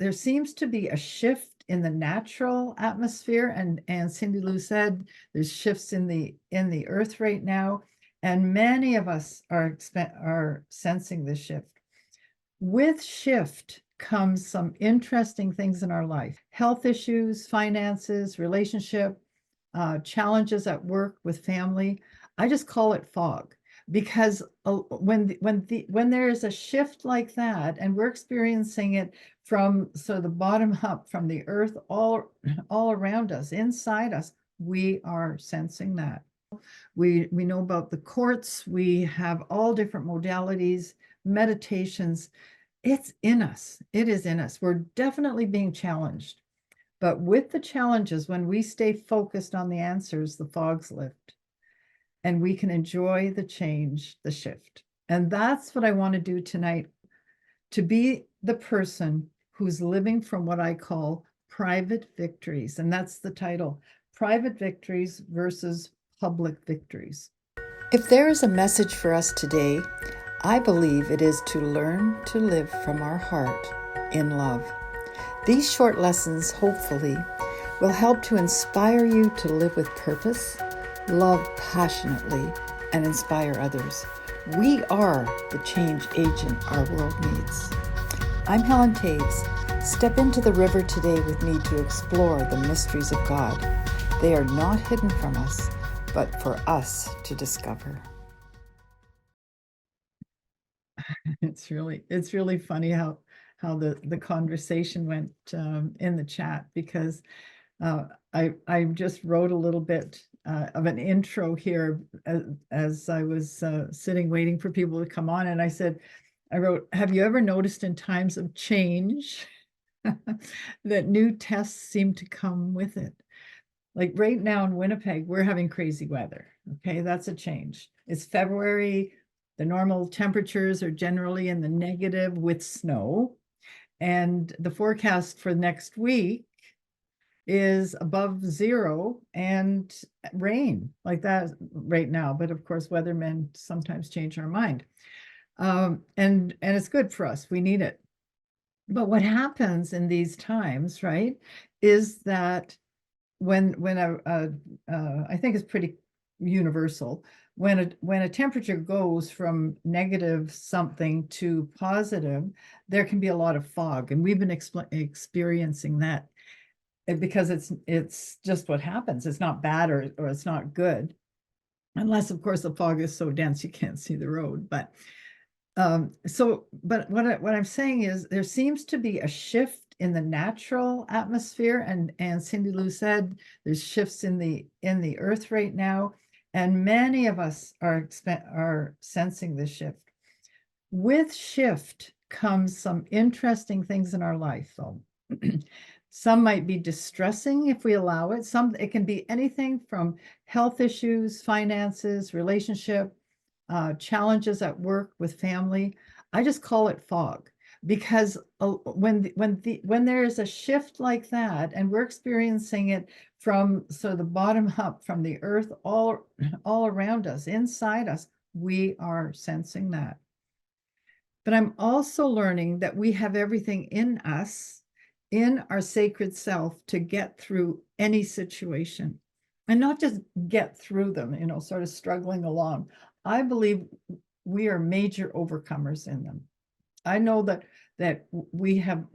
there seems to be a shift in the natural atmosphere, and Cindy Lou said there's shifts in the earth right now, and many of us are sensing this shift. With shift comes some interesting things in our life: health issues, finances, relationship, challenges at work with family. I just call it fog, because when there is a shift like that, and we're experiencing it from sort of the bottom up, from the earth, all around us, inside us, we are sensing that. We know about the courts. We have all different modalities, meditations. It's in us. It is in us. We're definitely being challenged. But with the challenges, when we stay focused on the answers, the fogs lift and we can enjoy the change, the shift. And that's what I want to do tonight, to be the person who's living from what I call private victories. And that's the title: Private Victories versus Public Victories. If there is a message for us today, I believe it is to learn to live from our heart in love. These short lessons, hopefully, will help to inspire you to live with purpose, love passionately, and inspire others. We are the change agent our world needs. I'm Helen Taves. Step into the river today with me to explore the mysteries of God. They are not hidden from us, but for us to discover. It's really funny how the conversation went in the chat, because I just wrote a little bit of an intro here as I was sitting waiting for people to come on, and I wrote, have you ever noticed in times of change that new tests seem to come with it? Like right now in Winnipeg, we're having crazy weather. Okay, that's a change. It's February. The normal temperatures are generally in the negative with snow. And the forecast for next week is above zero and rain, like that right now. But of course, weathermen sometimes change our mind. And it's good for us. We need it. But what happens in these times, right, is that when I think it's pretty universal, when a temperature goes from negative something to positive, there can be a lot of fog, and we've been experiencing that, because it's just what happens. It's not bad or it's not good, unless of course the fog is so dense you can't see the road. But what I'm saying is there seems to be a shift in the natural atmosphere, and Cindy Lou said there's shifts in the earth right now, and many of us are sensing this shift. With shift comes some interesting things in our life, though. Some might be distressing if we allow it. It can be anything from health issues, finances, relationship, challenges at work with family. I just call it fog, because when there is a shift like that, and we're experiencing it from sort of the bottom up, from the earth, all around us, inside us, we are sensing that. But I'm also learning that we have everything in us, in our sacred self, to get through any situation, and not just get through them, sort of struggling along. I believe we are major overcomers in them. I know that we have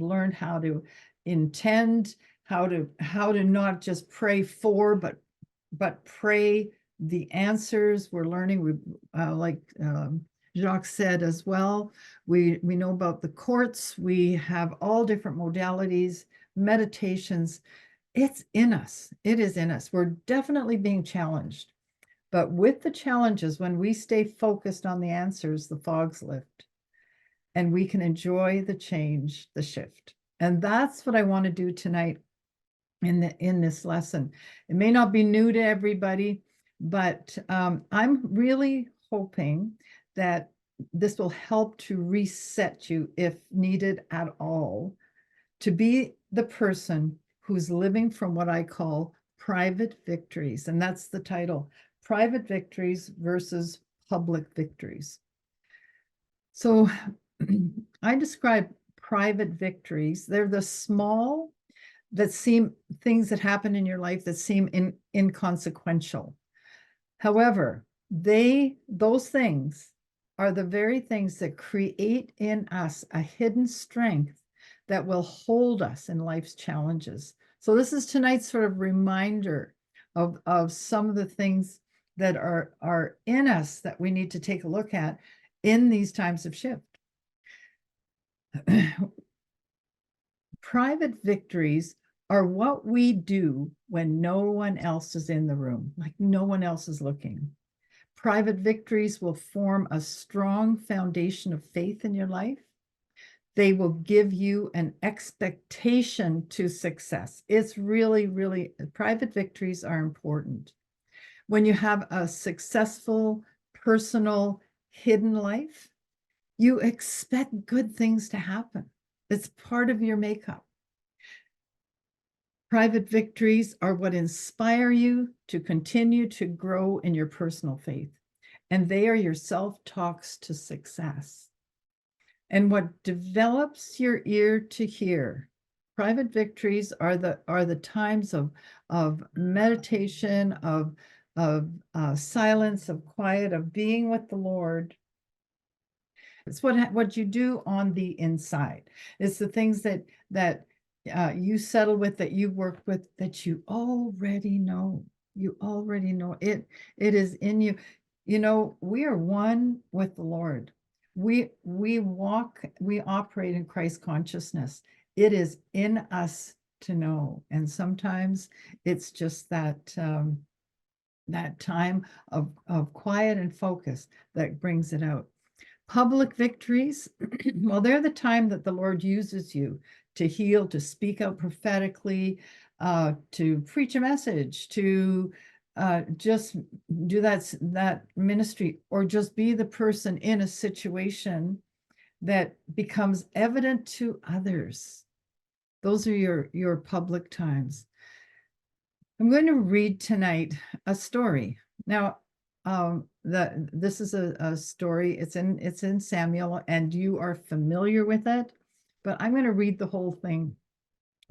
learned how to intend, how to not just pray for, but pray the answers. We're learning, like Jacques said as well, we know about the courts. We have all different modalities, meditations. It's in us. It is in us. We're definitely being challenged. But with the challenges, when we stay focused on the answers, the fogs lift and we can enjoy the change, the shift. And that's what I want to do tonight in this lesson. It may not be new to everybody, but I'm really hoping that this will help to reset you, if needed at all, to be the person who's living from what I call private victories. And that's the title: Private Victories versus Public Victories. So I describe private victories. They're the small that seem things that happen in your life that seem inconsequential. However, those things are the very things that create in us a hidden strength that will hold us in life's challenges. So this is tonight's sort of reminder of some of the things that are in us that we need to take a look at in these times of shift. Private victories are what we do when no one else is in the room, like no one else is looking. Private victories will form a strong foundation of faith in your life. They will give you an expectation to success. It's really, really, private victories are important. When you have a successful, personal, hidden life, you expect good things to happen. It's part of your makeup. Private victories are what inspire you to continue to grow in your personal faith, and they are your self-talks to success. And what develops your ear to hear. Private victories are the times of meditation, of silence, of quiet, of being with the Lord. It's what you do on the inside. It's the things that you settle with, that you work with, that you already know. You already know it. It is in you. You know, we are one with the Lord. We operate in Christ consciousness. It is in us to know. And sometimes it's just that time of quiet and focus that brings it out. Public victories, well, they're the time that the Lord uses you to heal, to speak out prophetically, to preach a message, to just do that ministry, or just be the person in a situation that becomes evident to others. Those are your public times. I'm going to read tonight a story. Now, this is a story. It's in Samuel, and you are familiar with it, but I'm going to read the whole thing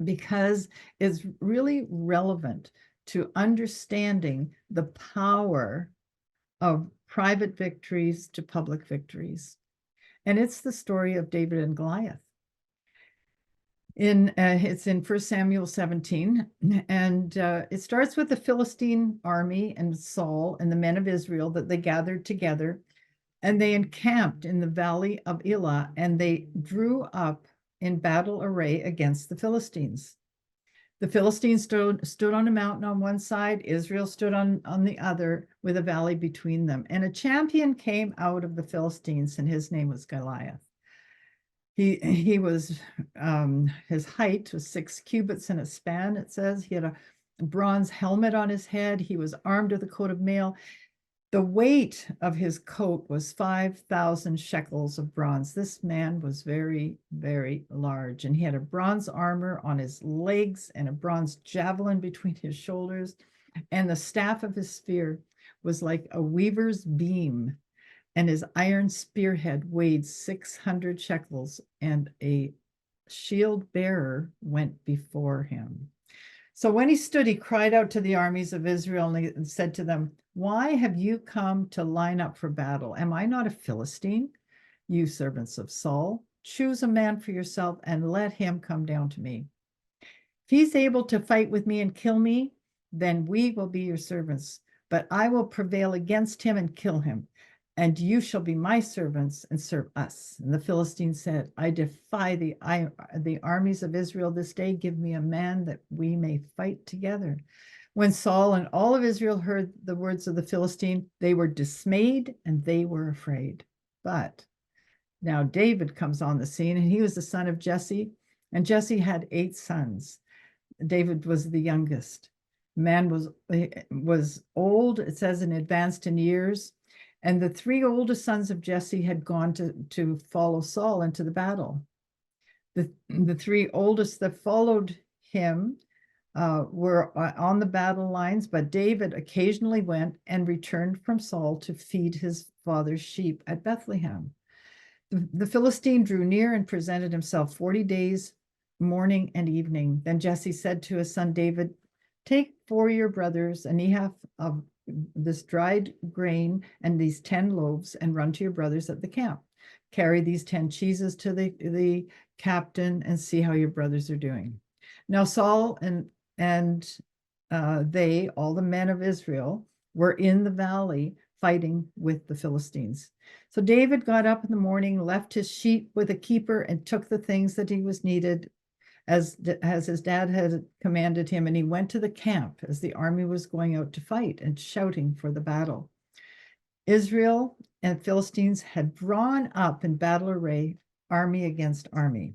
because it's really relevant to understanding the power of private victories to public victories. And it's the story of David and Goliath. It's in 1 Samuel 17, and it starts with the Philistine army and Saul and the men of Israel, that they gathered together, and they encamped in the valley of Elah, and they drew up in battle array against the Philistines. The Philistines stood on a mountain on one side, Israel stood on the other, with a valley between them. And a champion came out of the Philistines, and his name was Goliath. He was, his height was 6 cubits and a span, it says. He had a bronze helmet on his head. He was armed with a coat of mail. The weight of his coat was 5,000 shekels of bronze. This man was very, very large, and he had a bronze armor on his legs and a bronze javelin between his shoulders. And the staff of his spear was like a weaver's beam, and his iron spearhead weighed 600 shekels, and a shield bearer went before him. So when he stood, he cried out to the armies of Israel and said to them, "Why have you come to line up for battle? Am I not a Philistine? You servants of Saul, choose a man for yourself and let him come down to me. If he's able to fight with me and kill me, then we will be your servants, but I will prevail against him and kill him. And you shall be my servants and serve us." And the Philistines said, "I defy the armies of Israel this day. Give me a man that we may fight together." When Saul and all of Israel heard the words of the Philistine, they were dismayed and they were afraid. But now David comes on the scene, and he was the son of Jesse, and Jesse had 8 sons. David was the youngest. Man was old, it says, and advanced in years. And the 3 oldest sons of Jesse had gone to follow Saul into the battle. The 3 oldest that followed him were on the battle lines, but David occasionally went and returned from Saul to feed his father's sheep at Bethlehem. The Philistine drew near and presented himself 40 days, morning and evening. Then Jesse said to his son David, take for your brothers an ephah of this dried grain and these 10 loaves and run to your brothers at the camp. Carry these 10 cheeses to the captain and see how your brothers are doing. Now Saul and they, all the men of Israel, were in the valley fighting with the Philistines. So David got up in the morning, left his sheep with a keeper, and took the things that he was needed as his dad had commanded him, and he went to the camp as the army was going out to fight and shouting for the battle. Israel and Philistines had drawn up in battle array, army against army.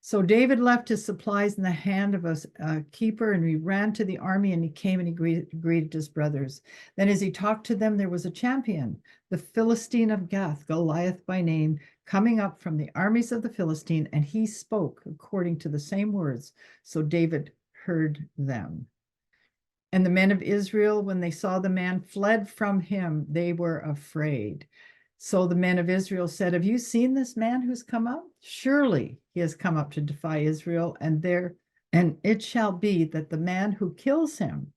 So David left his supplies in the hand of a keeper, and he ran to the army, and he came and he greeted his brothers. Then as he talked to them, there was a champion, the Philistine of Gath, Goliath by name, coming up from the armies of the Philistine, and he spoke according to the same words. So David heard them. And the men of Israel, when they saw the man, fled from him. They were afraid. So the men of Israel said, have you seen this man who's come up? Surely he has come up to defy Israel, and it shall be that the man who kills him,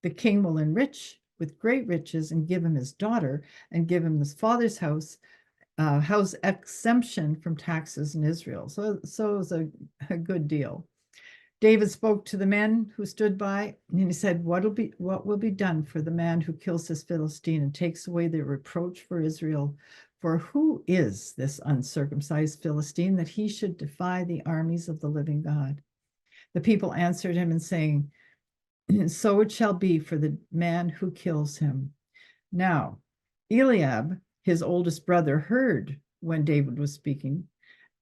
the king will enrich with great riches and give him his daughter and give him his father's house exemption from taxes in Israel. So it was a good deal. David spoke to the men who stood by, and he said, what will be done for the man who kills this Philistine and takes away the reproach for Israel? For who is this uncircumcised Philistine that he should defy the armies of the living God? The people answered him and saying, so it shall be for the man who kills him. Now, Eliab, his oldest brother, heard when David was speaking,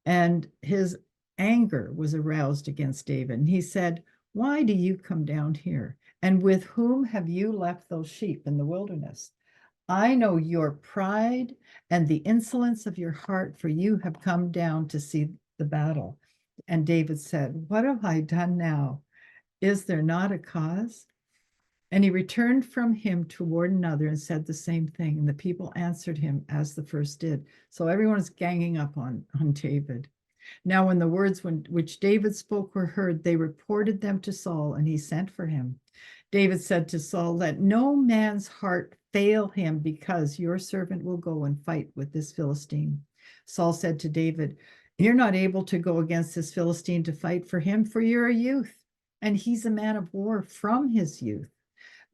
and his anger was aroused against David. And he said, why do you come down here? And with whom have you left those sheep in the wilderness? I know your pride and the insolence of your heart, for you have come down to see the battle. And David said, what have I done now? Is there not a cause? And he returned from him toward another and said the same thing. And the people answered him as the first did. So everyone is ganging up on David. Now, when the words which David spoke were heard, they reported them to Saul, and he sent for him. David said to Saul, let no man's heart fail him, because your servant will go and fight with this Philistine. Saul said to David, you're not able to go against this Philistine to fight for him, for you're a youth, and he's a man of war from his youth.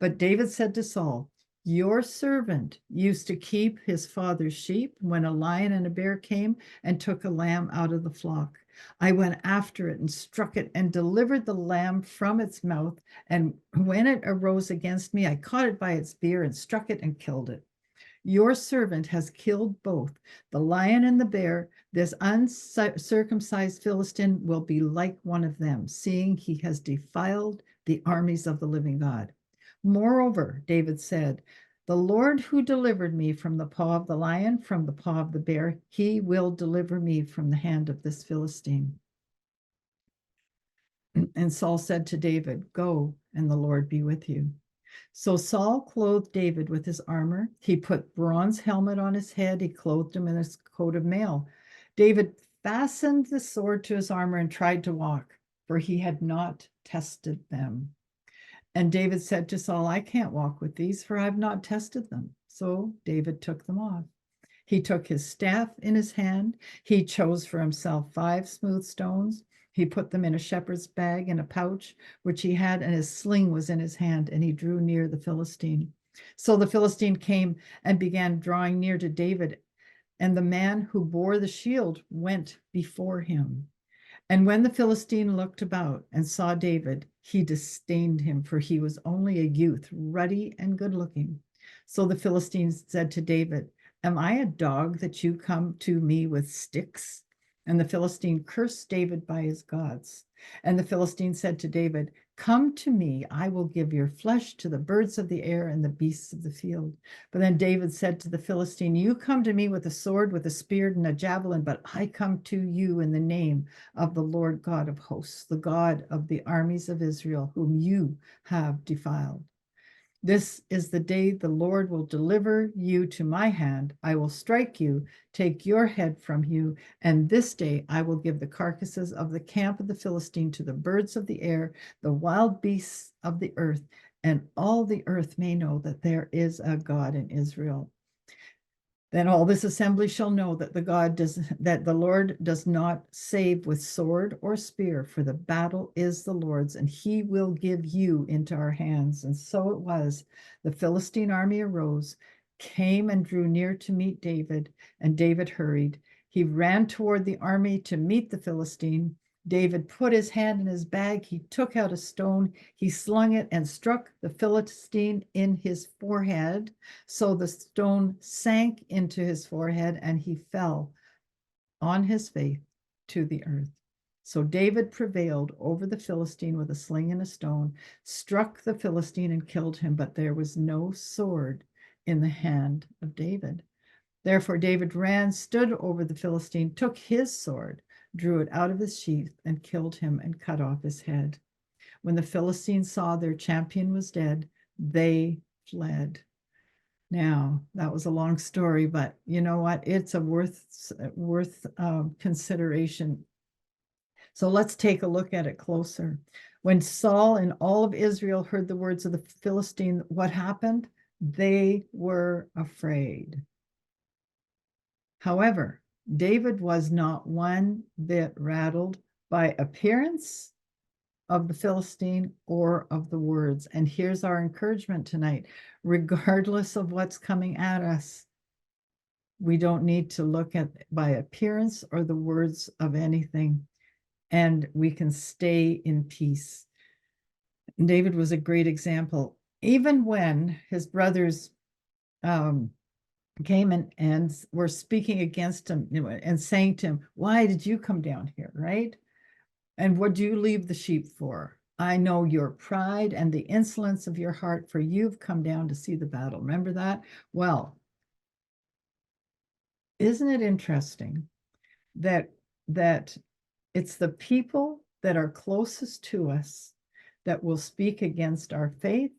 But David said to Saul, your servant used to keep his father's sheep. When a lion and a bear came and took a lamb out of the flock, I went after it and struck it and delivered the lamb from its mouth. And when it arose against me, I caught it by its ear and struck it and killed it. Your servant has killed both the lion and the bear. This uncircumcised Philistine will be like one of them, seeing he has defiled the armies of the living God. Moreover, David said, the Lord who delivered me from the paw of the lion, from the paw of the bear, he will deliver me from the hand of this Philistine. And Saul said to David, go, and the Lord be with you. So Saul clothed David with his armor. He put bronze helmet on his head. He clothed him in his coat of mail. David fastened the sword to his armor and tried to walk, for he had not tested them. And David said to Saul, I can't walk with these, for I've not tested them. So David took them off. He took his staff in his hand. He chose for himself 5 smooth stones. He put them in a shepherd's bag in a pouch, which he had, and his sling was in his hand, and he drew near the Philistine. So the Philistine came and began drawing near to David, and the man who bore the shield went before him. And when the Philistine looked about and saw David, he disdained him, for he was only a youth, ruddy and good-looking. So the Philistine said to David, am I a dog that you come to me with sticks? And the Philistine cursed David by his gods. And the Philistine said to David, come to me, I will give your flesh to the birds of the air and the beasts of the field. But then David said to the Philistine, you come to me with a sword, with a spear and a javelin, but I come to you in the name of the Lord God of hosts, the God of the armies of Israel, whom you have defiled. This is the day the Lord will deliver you to my hand. I will strike you, take your head from you, and this day I will give the carcasses of the camp of the Philistine to the birds of the air, the wild beasts of the earth, and all the earth may know that there is a God in Israel. Then all this assembly shall know that the Lord does not save with sword or spear, for the battle is the Lord's, and he will give you into our hands. And so it was. The Philistine army arose, came and drew near to meet David, and David hurried. He ran toward the army to meet the Philistine. David put his hand in his bag. He took out a stone. He slung it and struck the Philistine in his forehead. So the stone sank into his forehead and he fell on his face to the earth. So David prevailed over the Philistine with a sling and a stone, struck the Philistine and killed him, but there was no sword in the hand of David. Therefore David ran, stood over the Philistine, took his sword, drew it out of his sheath, and killed him and cut off his head. When the Philistines saw their champion was dead, they fled. Now, that was a long story, but you know what? It's a worth consideration. So let's take a look at it closer. When Saul and all of Israel heard the words of the Philistine, what happened? They were afraid. However, David was not one bit rattled by appearance of the Philistine or of the words. And here's our encouragement tonight. Regardless of what's coming at us, we don't need to look at by appearance or the words of anything, and we can stay in peace. David was a great example. Even when his brothers came and were speaking against him, and saying to him, why did you come down here, right? And what do you leave the sheep for? I know your pride and the insolence of your heart, for you've come down to see the battle. Remember that? Well, isn't it interesting that it's the people that are closest to us that will speak against our faith,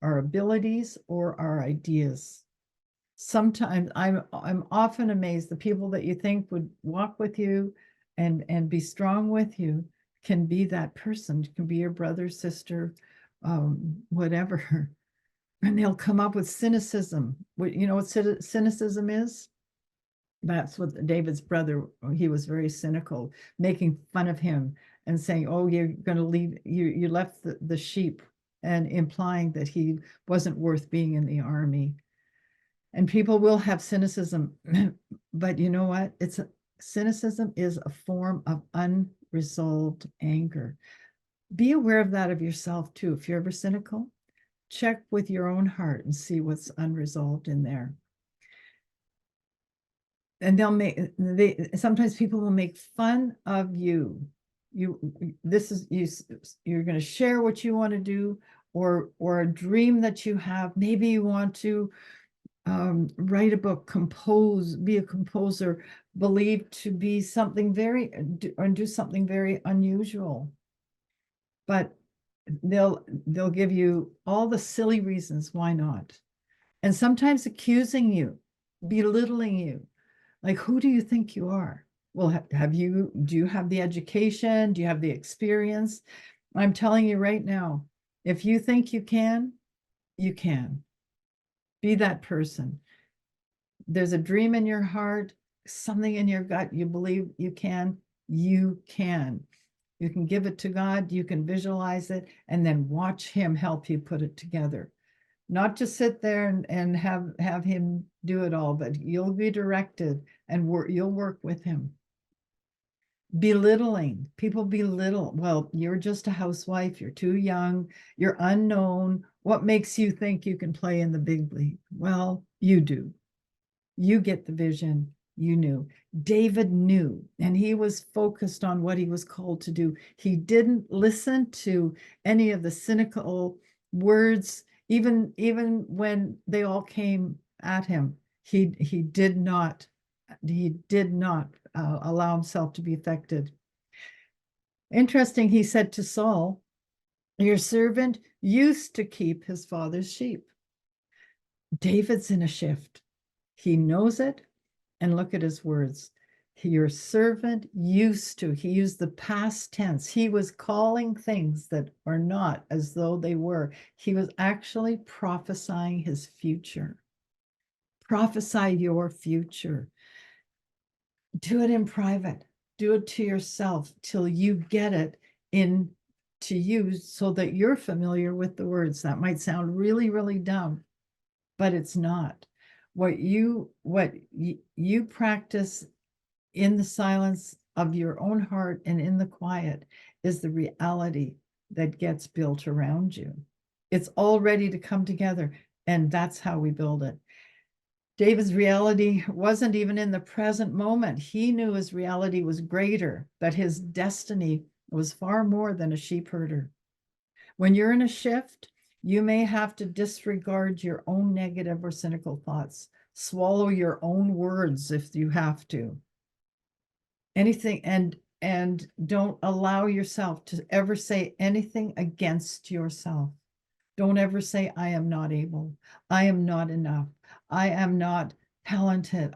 our abilities, or our ideas? Sometimes I'm often amazed the people that you think would walk with you and be strong with you can be that person, can be your brother, sister, whatever. And they'll come up with cynicism. You know what cynicism is? That's what David's brother, he was very cynical, making fun of him and saying, oh, you're going to leave, you left the sheep, and implying that he wasn't worth being in the army. And people will have cynicism, but you know what? Cynicism is a form of unresolved anger. Be aware of that of yourself too. If you're ever cynical, check with your own heart and see what's unresolved in there. And sometimes people will make fun of you. You're going to share what you want to do, or a dream that you have. Maybe you want to write a book, be a composer, believed to be something do something very unusual. But they'll give you all the silly reasons why not. And sometimes accusing you, belittling you. Like, who do you think you are? Well, do you have the education? Do you have the experience? I'm telling you right now, if you think you can, you can. Be that person. There's a dream in your heart, something in your gut, you believe you can. You can give it to God, you can visualize it, and then watch him help you put it together. Not just sit there and have him do it all, but you'll be directed, and you'll work with him. Belittling, people belittle. Well, you're just a housewife, you're too young, you're unknown. What makes you think you can play in the big league? Well, you do. You get the vision. You knew. David knew, and he was focused on what he was called to do. He didn't listen to any of the cynical words, even when they all came at him. He did not allow himself to be affected. Interesting, he said to Saul, Your servant used to keep his father's sheep. David's in a shift. He knows it. And look at his words. Your servant used to, he used the past tense. He was calling things that are not as though they were. He was actually prophesying his future. Prophesy your future. Do it in private. Do it to yourself till you get it in to you so that you're familiar with the words. That might sound really, really dumb, but it's not. What you practice in the silence of your own heart and in the quiet is the reality that gets built around you. It's all ready to come together, and that's how we build it. David's reality wasn't even in the present moment. He knew his reality was greater, that his destiny was far more than a sheep herder. When you're in a shift, you may have to disregard your own negative or cynical thoughts, swallow your own words if you have to. Anything, and don't allow yourself to ever say anything against yourself. Don't ever say, I am not able. I am not enough. I am not talented.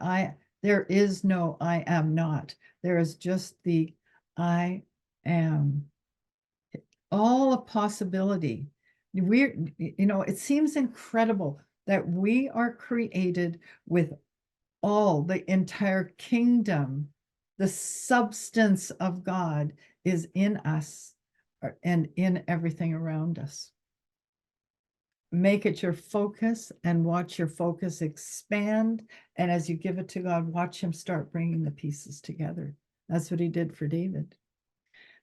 There is no I am not. There is just the I am. All a possibility. It seems incredible that we are created with all the entire kingdom, the substance of God is in us and in everything around us. Make it your focus and watch your focus expand. And as you give it to God, watch him start bringing the pieces together. That's what he did for David.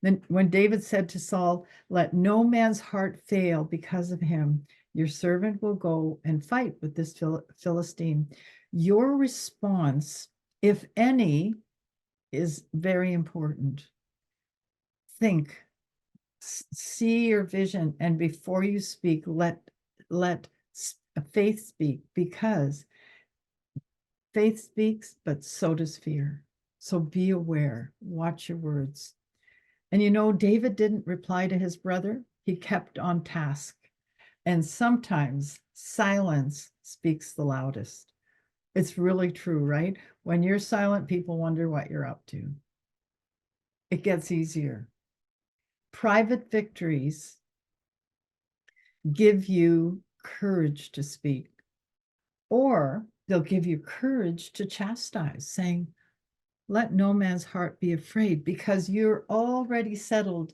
Then when David said to Saul, let no man's heart fail because of him, your servant will go and fight with this Philistine. Your response, if any, is very important. Think, see your vision, and before you speak, let faith speak, because faith speaks, but so does fear. So be aware, watch your words. And David didn't reply to his brother. He kept on task. And sometimes silence speaks the loudest. It's really true, right? When you're silent, people wonder what you're up to. It gets easier. Private victories give you courage to speak, or they'll give you courage to chastise, saying, let no man's heart be afraid, because you're already settled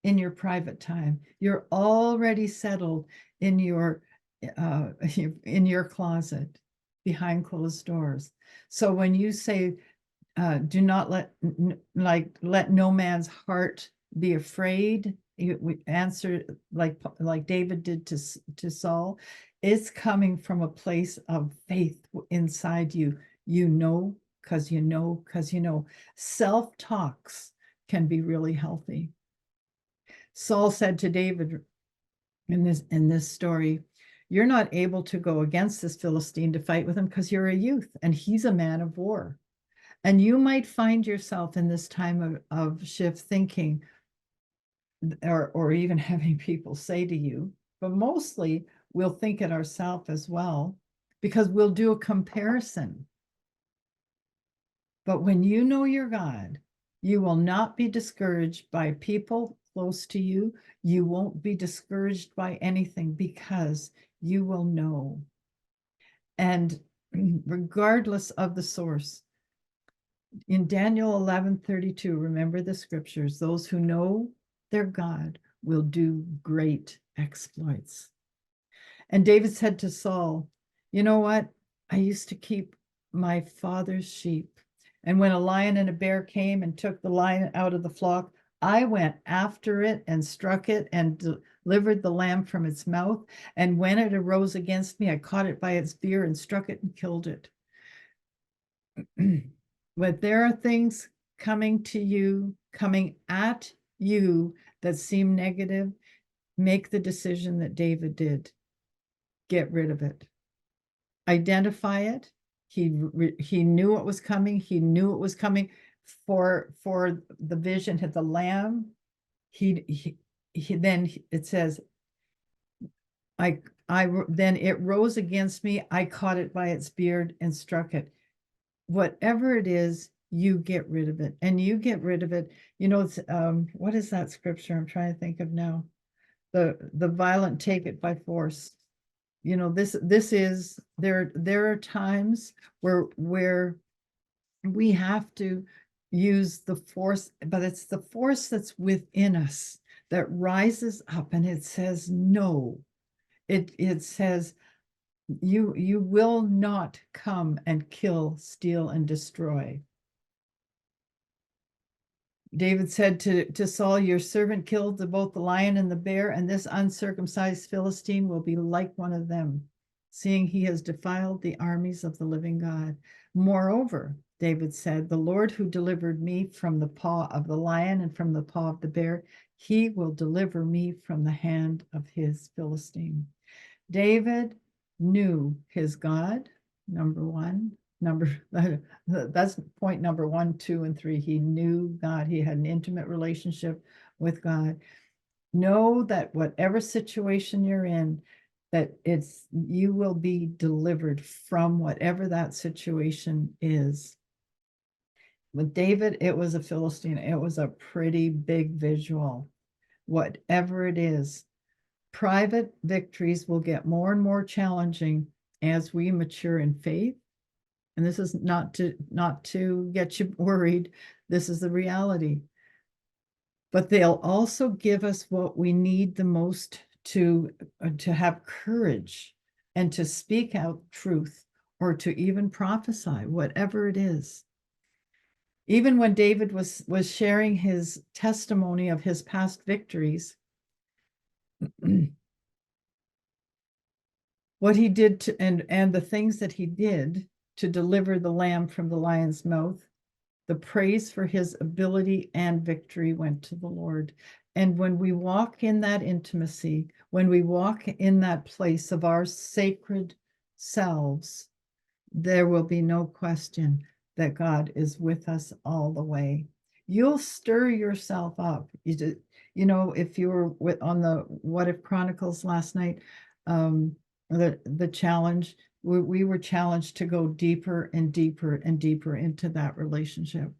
in your private time. You're already settled in your closet behind closed doors. So when you say, do not let no man's heart be afraid, we answer like David did to Saul, it's coming from a place of faith inside you. Because you know. Self-talks can be really healthy. Saul said to David in this story, you're not able to go against this Philistine to fight with him because you're a youth and he's a man of war. And you might find yourself in this time of shift thinking, or even having people say to you, but mostly we'll think it ourselves as well, because we'll do a comparison. But when you know your God, you will not be discouraged by people close to you. You won't be discouraged by anything, because you will know. And regardless of the source, in Daniel 11:32, remember the scriptures, those who know their God will do great exploits. And David said to Saul, you know what? I used to keep my father's sheep. And when a lion and a bear came and took the lion out of the flock, I went after it and struck it and delivered the lamb from its mouth. And when it arose against me, I caught it by its beard and struck it and killed it. But there are things coming to you, coming at you that seem negative. Make the decision that David did. Get rid of it. Identify it. He knew it was coming. He knew it was coming for the vision. Had the lamb. then it says, then it rose against me. I caught it by its beard and struck it. Whatever it is, you get rid of it, and you get rid of it. It's what is that scripture I'm trying to think of now? The violent take it by force. This is there are times where we have to use the force, but it's the force that's within us that rises up and it says no. It says you will not come and kill, steal, and destroy. David said to Saul, your servant killed both the lion and the bear, and this uncircumcised Philistine will be like one of them, seeing he has defiled the armies of the living God. Moreover, David said, the Lord who delivered me from the paw of the lion and from the paw of the bear, he will deliver me from the hand of his Philistine. David knew his God, number one. That's point number 1, 2, and 3. He knew God. He had an intimate relationship with God. Know that whatever situation you're in, that you will be delivered from whatever that situation is. With David, it was a Philistine. It was a pretty big visual. Whatever it is, private victories will get more and more challenging as we mature in faith. And this is not to get you worried. This is the reality. But they'll also give us what we need the most to have courage and to speak out truth, or to even prophesy, whatever it is. Even when David was sharing his testimony of his past victories, what he did and the things that he did to deliver the lamb from the lion's mouth, the praise for his ability and victory went to the Lord. And when we walk in that intimacy, when we walk in that place of our sacred selves, there will be no question that God is with us all the way. You'll stir yourself up. If you were on the What If Chronicles last night, the challenge, we were challenged to go deeper and deeper and deeper into that relationship.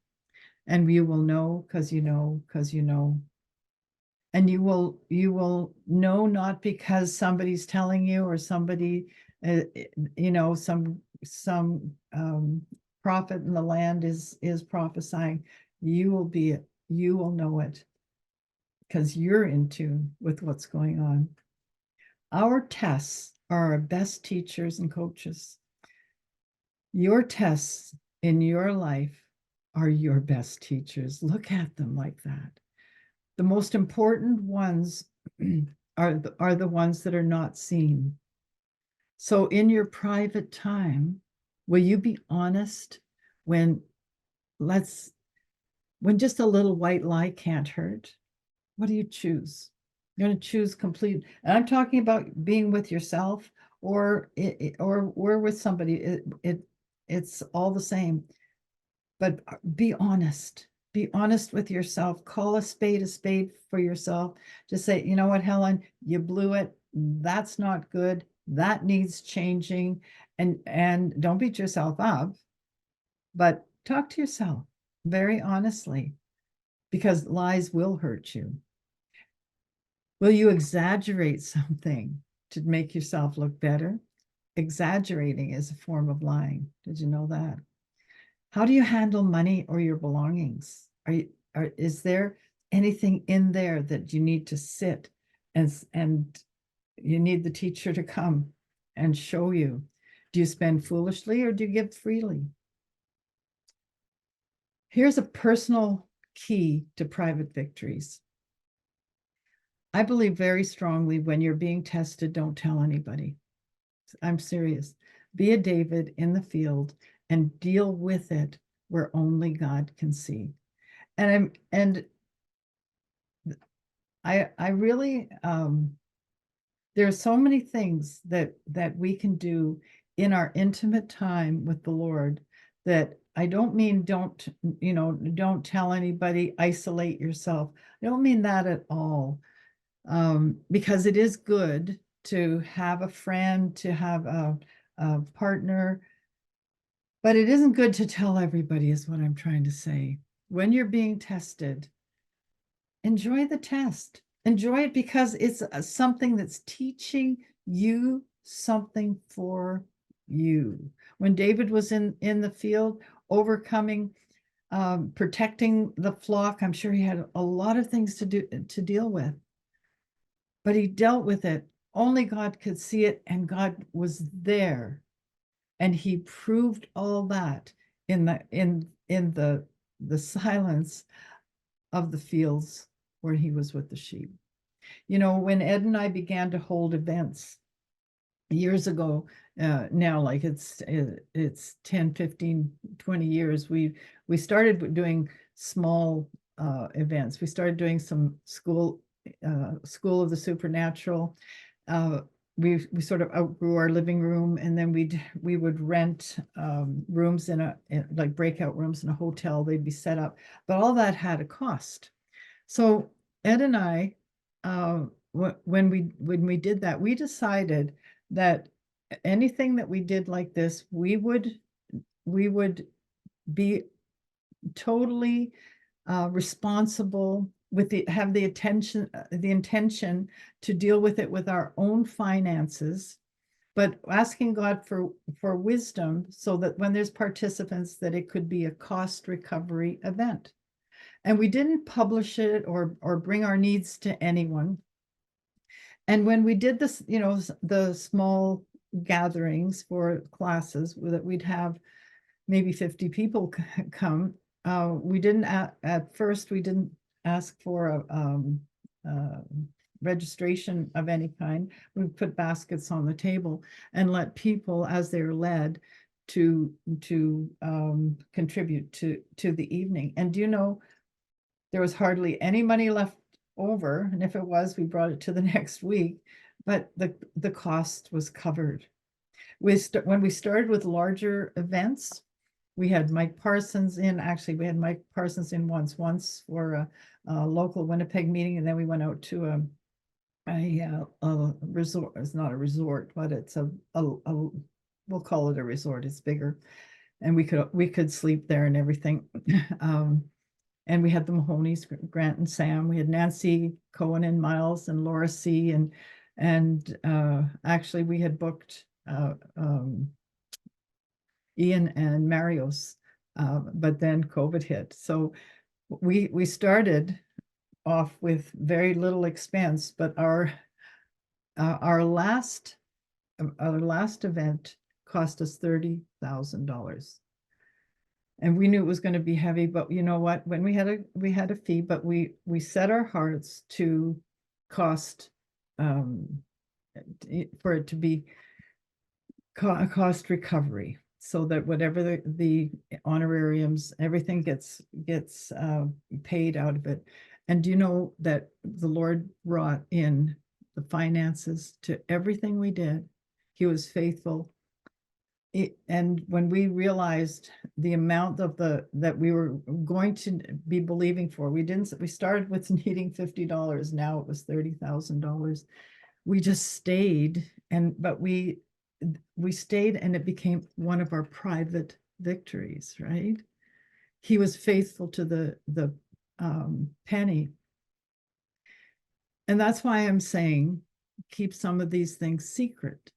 And you will know because you know. And you will know, not because somebody's telling you, or somebody, some prophet in the land is prophesying. You will know it because you're in tune with what's going on. Our tests are our best teachers and coaches. Your tests in your life are your best teachers. Look at them like that. The most important ones are the ones that are not seen. So in your private time, will you be honest when just a little white lie can't hurt? What do you choose? You're going to choose complete. And I'm talking about being with yourself, or we're with somebody. It's all the same. But be honest. Be honest with yourself. Call a spade for yourself. Just say, you know what, Helen, you blew it. That's not good. That needs changing. And don't beat yourself up, but talk to yourself very honestly, because lies will hurt you. Will you exaggerate something to make yourself look better? Exaggerating is a form of lying. Did you know that? How do you handle money or your belongings? Is there anything in there that you need to sit and you need the teacher to come and show you? Do you spend foolishly or do you give freely? Here's a personal key to private victories. I believe very strongly when you're being tested, don't tell anybody. I'm serious. Be a David in the field and deal with it where only God can see. And I really, there are so many things that we can do in our intimate time with the Lord, that I don't mean don't tell anybody, isolate yourself. I don't mean that at all. because it is good to have a friend, to have a partner, but it isn't good to tell everybody, is what I'm trying to say. When you're being tested, enjoy the test. Enjoy it because it's something that's teaching you something for you. When David was in the field, overcoming, protecting the flock, I'm sure he had a lot of things to deal with, but he dealt with it. Only God could see it, and God was there, and he proved all that in the silence of the fields where he was with the sheep. You know, when Ed and I began to hold events years ago, now, like it's 10, 15, 20 years, we started doing small events. We started doing some school of the supernatural. We sort of outgrew our living room, and then we would rent rooms in like breakout rooms in a hotel. They'd be set up, but all that had a cost. So Ed and I, when we did that, we decided that anything that we did like this, we would be totally responsible with have the intention to deal with it with our own finances, but asking God for wisdom so that when there's participants, that it could be a cost recovery event. And we didn't publish it or bring our needs to anyone. And when we did this, you know, the small gatherings for classes that we'd have maybe 50 people come, we didn't at first, we didn't ask for a registration of any kind. We put baskets on the table and let people, as they're led, to contribute to the evening. And do you know, there was hardly any money left over, and if it was, we brought it to the next week, but the cost was covered. When we started with larger events, we had Mike Parsons in. Actually, we had Mike Parsons in once for a local Winnipeg meeting, and then we went out to a resort. It's not a resort, but it's a we'll call it a resort. It's bigger, and we could sleep there and everything. And we had the Mahoney's, Grant and Sam. We had Nancy Cohen and Miles and Laura C. And actually we had booked Ian and Marios, but then COVID hit. So we started off with very little expense, but our last event cost us $30,000. And we knew it was going to be heavy, but you know what? When we had a fee, but we set our hearts to cost for it to be cost recovery, so that whatever the honorariums, everything gets paid out of it. And do you know that the Lord brought in the finances to everything we did? He was faithful. And when we realized the amount of that we were going to be believing for, we started with needing $50. Now it was $30,000. We just stayed, but we stayed, and it became one of our private victories, right? He was faithful to the penny. And that's why I'm saying keep some of these things secret.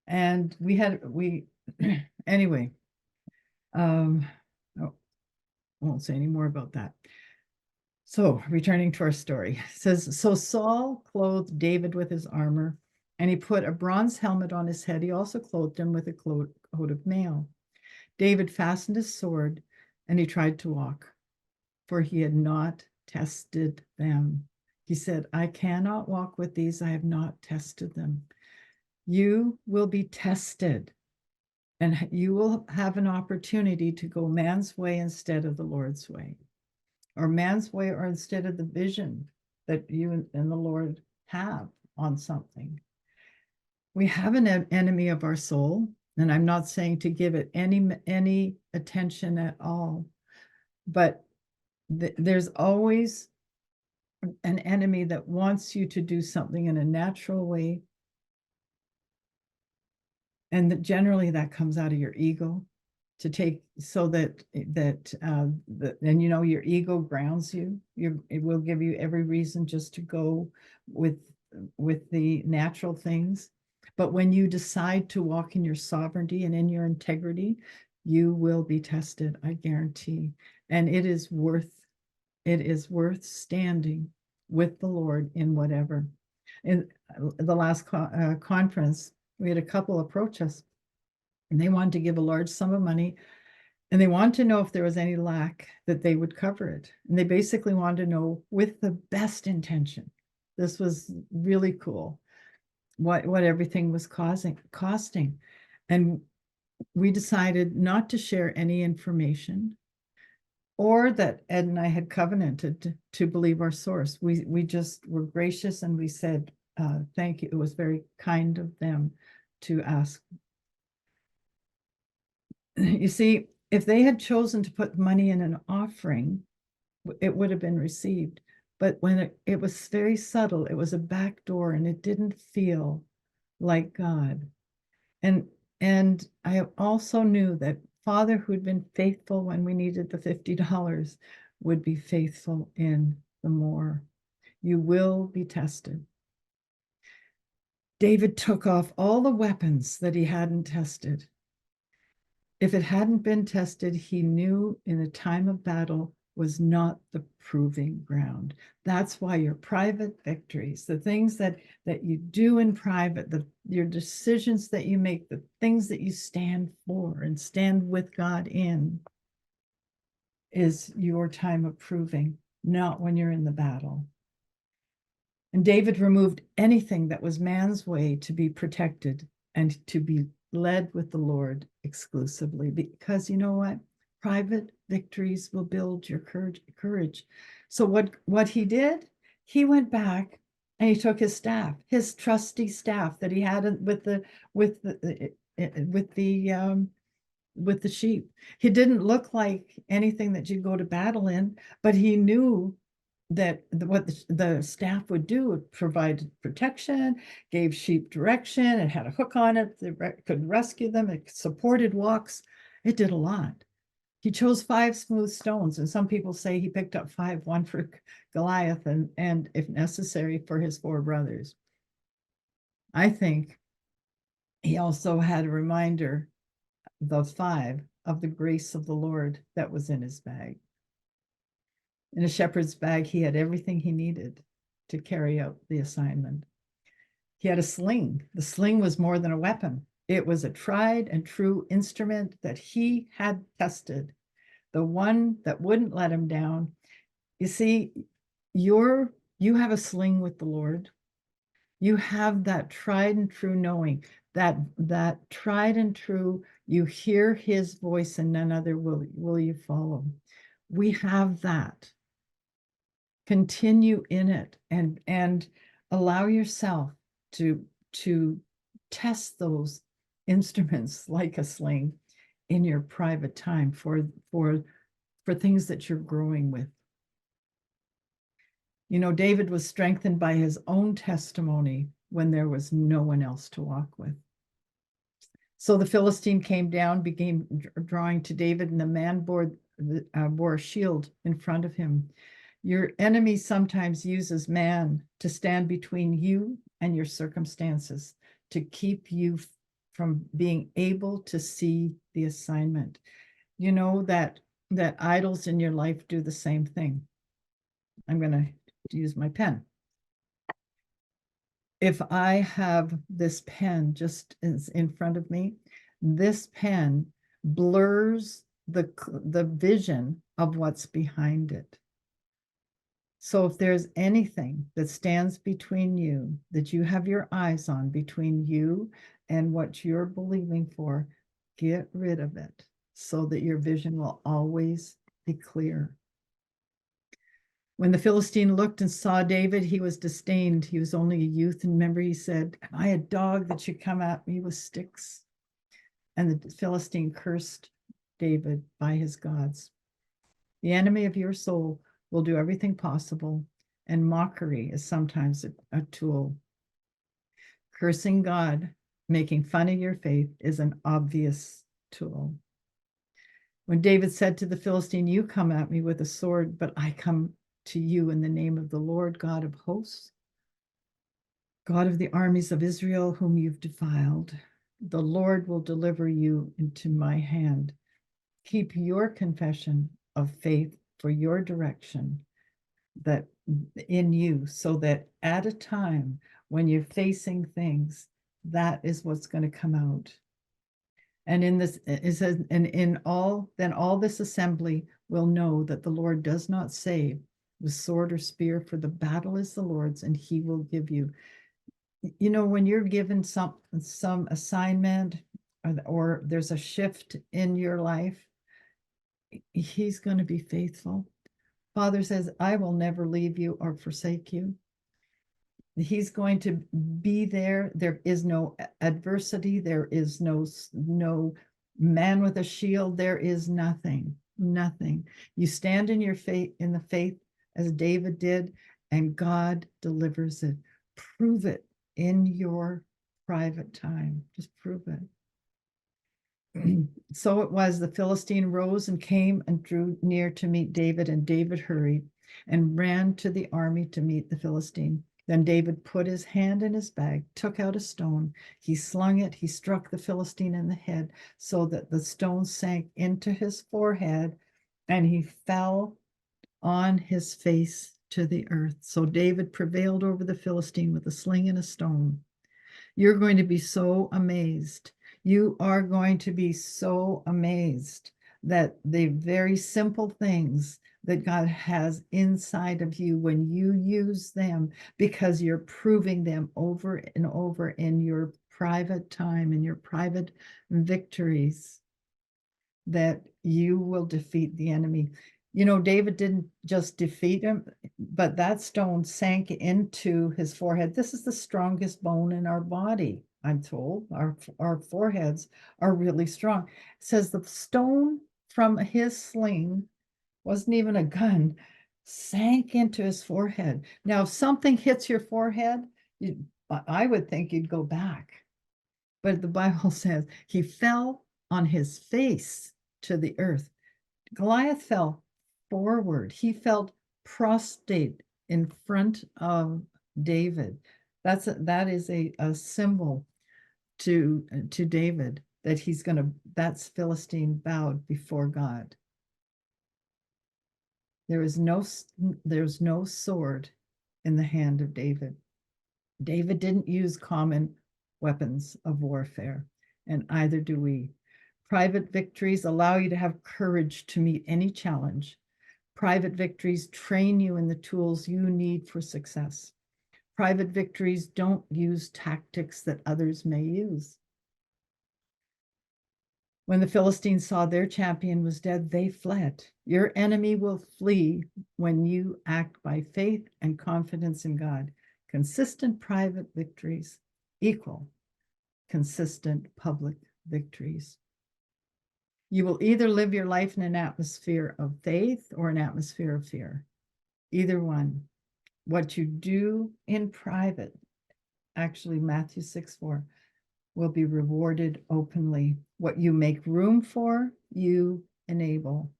And anyway, I won't say any more about that. So returning to our story, it says, so Saul clothed David with his armor, and he put a bronze helmet on his head. He also clothed him with a coat of mail. David fastened his sword, and he tried to walk, for he had not tested them. He said, I cannot walk with these. I have not tested them. You will be tested, and you will have an opportunity to go man's way instead of the Lord's way, or man's way or instead of the vision that you and the Lord have on something. We have an enemy of our soul, and I'm not saying to give it any attention at all, but there's always an enemy that wants you to do something in a natural way. And that generally that comes out of your ego to take, so that and your ego grounds you. It will give you every reason just to go with the natural things. But when you decide to walk in your sovereignty and in your integrity, you will be tested, I guarantee. And it is worth standing with the Lord in whatever. In the last conference, we had a couple approach us, and they wanted to give a large sum of money, and they wanted to know if there was any lack that they would cover it. And they basically wanted to know, with the best intention, this was really cool, what everything was costing. And we decided not to share any information, or that Ed and I had covenanted to believe our source. We just were gracious, and we said, thank you. It was very kind of them to ask. You see, if they had chosen to put money in an offering, it would have been received. But when it was very subtle, it was a back door, and it didn't feel like God. And I also knew that Father, who'd been faithful when we needed the $50, would be faithful in the more. You will be tested. David took off all the weapons that he hadn't tested. If it hadn't been tested, he knew in a time of battle was not the proving ground. That's why your private victories, the things that you do in private, your decisions that you make, the things that you stand for and stand with God in, is your time of proving, not when you're in the battle. And David removed anything that was man's way to be protected and to be led with the Lord exclusively, because you know what? Private victories will build your courage. So what he did, he went back and he took his staff, his trusty staff that he had with the sheep. He didn't look like anything that you'd go to battle in, but he knew that what the staff would do, it provided protection, gave sheep direction, it had a hook on it that could rescue them, it supported walks, it did a lot. He chose 5 smooth stones, and some people say he picked up 5, one for Goliath and if necessary for his 4 brothers. I think he also had a reminder, the 5, of the grace of the Lord that was in his bag. In a shepherd's bag, he had everything he needed to carry out the assignment. He had a sling. The sling was more than a weapon. It was a tried and true instrument that he had tested, the one that wouldn't let him down. You see, you have a sling with the Lord. You have that tried and true knowing, that tried and true, you hear his voice and none other will you follow. We have that. Continue in it and allow yourself to test those instruments like a sling in your private time for things that you're growing with. You know, David was strengthened by his own testimony when there was no one else to walk with. So the Philistine came down, began drawing to David, and the man bore a shield in front of him. Your enemy sometimes uses man to stand between you and your circumstances, to keep you from being able to see the assignment. You know that idols in your life do the same thing. I'm going to use my pen. If I have this pen just in front of me, this pen blurs the vision of what's behind it. So if there's anything that stands between you, that you have your eyes on, between you and what you're believing for, get rid of it so that your vision will always be clear. When the Philistine looked and saw David, he was disdained. He was only a youth. And remember, he said, "Am I a dog that should come at me with sticks?" And the Philistine cursed David by his gods. The enemy of your soul will do everything possible and mockery is sometimes a tool. Cursing God, making fun of your faith is an obvious tool. When David said to the Philistine, "You come at me with a sword, but I come to you in the name of the Lord God of hosts, God of the armies of Israel, whom you've defiled, the Lord will deliver you into my hand. Keep your confession of faith for your direction that in you, so that at a time when you're facing things, that is what's going to come out." And in this, it says, and in all, then all this assembly will know that the Lord does not save with sword or spear, for the battle is the Lord's, and he will give you. You know, when you're given some assignment, or there's a shift in your life, he's going to be faithful. Father says, "I will never leave you or forsake you." He's going to be there. There is no adversity. There is no man with a shield. There is nothing. You stand in your faith, in the faith, as David did, and God delivers it. Prove it in your private time. Just prove it. So it was, the Philistine rose and came and drew near to meet David, and David hurried and ran to the army to meet the Philistine. Then David put his hand in his bag, took out a stone, he slung it, he struck the Philistine in the head, so that the stone sank into his forehead, and he fell on his face to the earth. So David prevailed over the Philistine with a sling and a stone. You're going to be so amazed. You are going to be so amazed that the very simple things that God has inside of you, when you use them, because you're proving them over and over in your private time, in your private victories, that you will defeat the enemy. You know, David didn't just defeat him, but that stone sank into his forehead. This is the strongest bone in our body, I'm told. Our foreheads are really strong. It says the stone from his sling, wasn't even a gun, sank into his forehead. Now, if something hits your forehead, I would think you'd go back. But the Bible says he fell on his face to the earth. Goliath fell forward. He felt prostrate in front of David. That is a symbol to David, that that's Philistine bowed before God. There's no sword in the hand of David. David didn't use common weapons of warfare, and either do we. Private victories allow you to have courage to meet any challenge. Private victories train you in the tools you need for success. Private victories don't use tactics that others may use. When the Philistines saw their champion was dead, they fled. Your enemy will flee when you act by faith and confidence in God. Consistent private victories equal consistent public victories. You will either live your life in an atmosphere of faith or an atmosphere of fear. Either one. What you do in private, actually Matthew 6:4, will be rewarded openly. What you make room for, you enable.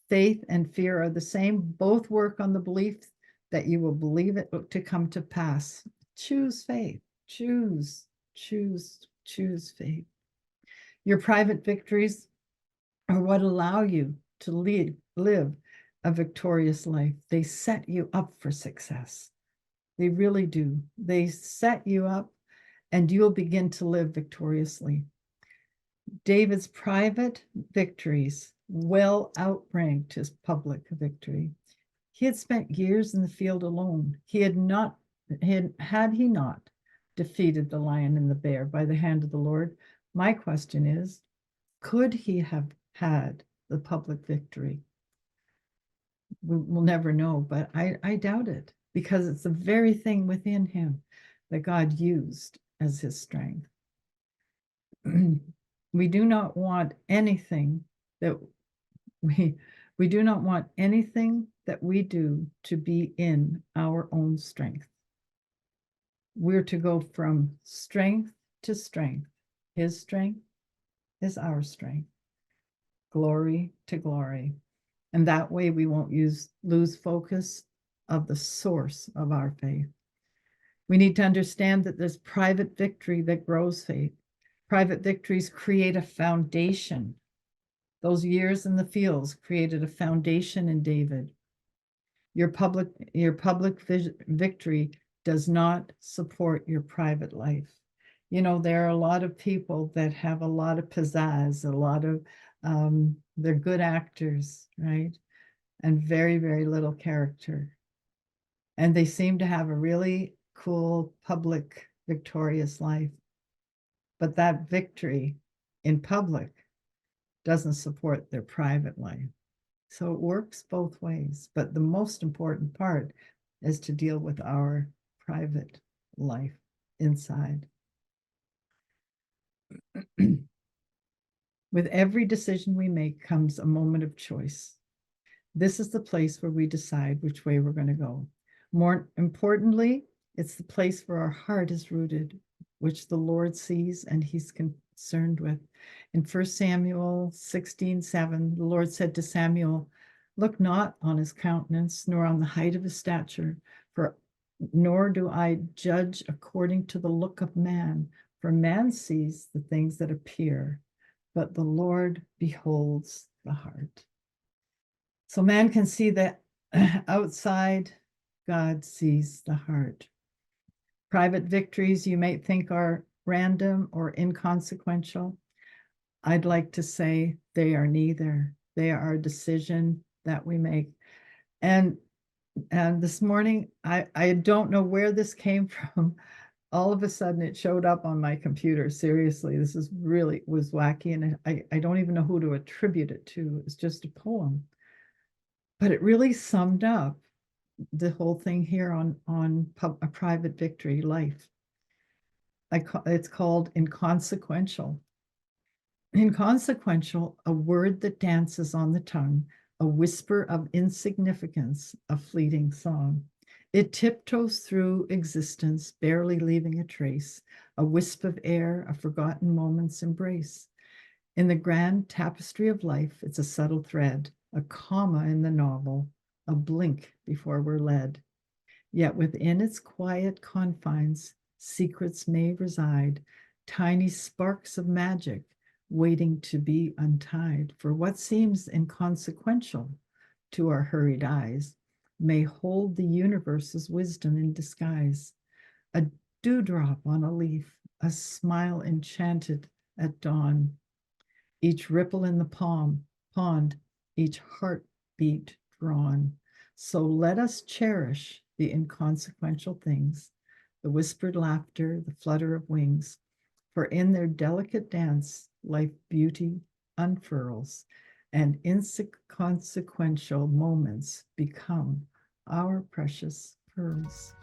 Faith and fear are the same. Both work on the belief that you will believe it to come to pass. Choose faith. Choose faith. Your private victories are what allow you to live a victorious life. They set you up for success. They really do. They set you up, and you'll begin to live victoriously. David's private victories well outranked his public victory. He had spent years in the field alone. Had he not defeated the lion and the bear by the hand of the Lord, my question is, could he have had the public victory? We'll never know, but I doubt it, because it's the very thing within him that God used as his strength. We do not want anything that we do not want anything that we do to be in our own strength. We're to go from strength to strength. His strength is our strength, glory to glory. And that way we won't lose focus of the source of our faith. We need to understand that there's private victory that grows faith. Private victories create a foundation. Those years in the fields created a foundation in David. Your public victory does not support your private life. You know, there are a lot of people that have a lot of pizzazz, a lot of, they're good actors, right? And very, very little character. And they seem to have a really cool, public, victorious life. But that victory in public doesn't support their private life. So it works both ways. But the most important part is to deal with our private life inside. With every decision we make comes a moment of choice. This is the place where we decide which way we're going to go. More importantly, it's the place where our heart is rooted, which the Lord sees and he's concerned with. In 1 Samuel 16:7, the Lord said to Samuel, "Look not on his countenance, nor on the height of his stature, nor do I judge according to the look of man, for man sees the things that appear, but the Lord beholds the heart." So man can see the outside, God sees the heart. Private victories you may think are random or inconsequential. I'd like to say they are neither. They are a decision that we make. And this morning, I don't know where this came from. All of a sudden it showed up on my computer. Seriously, this was wacky, and I don't even know who to attribute it to. It's just a poem. But it really summed up the whole thing here on a private victory life. It's called inconsequential. Inconsequential, a word that dances on the tongue, a whisper of insignificance, a fleeting song. It tiptoes through existence, barely leaving a trace, a wisp of air, a forgotten moment's embrace. In the grand tapestry of life, it's a subtle thread, a comma in the novel, a blink before we're led. Yet within its quiet confines, secrets may reside, tiny sparks of magic waiting to be untied. For what seems inconsequential to our hurried eyes may hold the universe's wisdom in disguise. A dewdrop on a leaf, a smile enchanted at dawn, each ripple in the pond, each heartbeat drawn. So let us cherish the inconsequential things, the whispered laughter, the flutter of wings, for in their delicate dance, life beauty unfurls, and inconsequential moments become our precious pearls.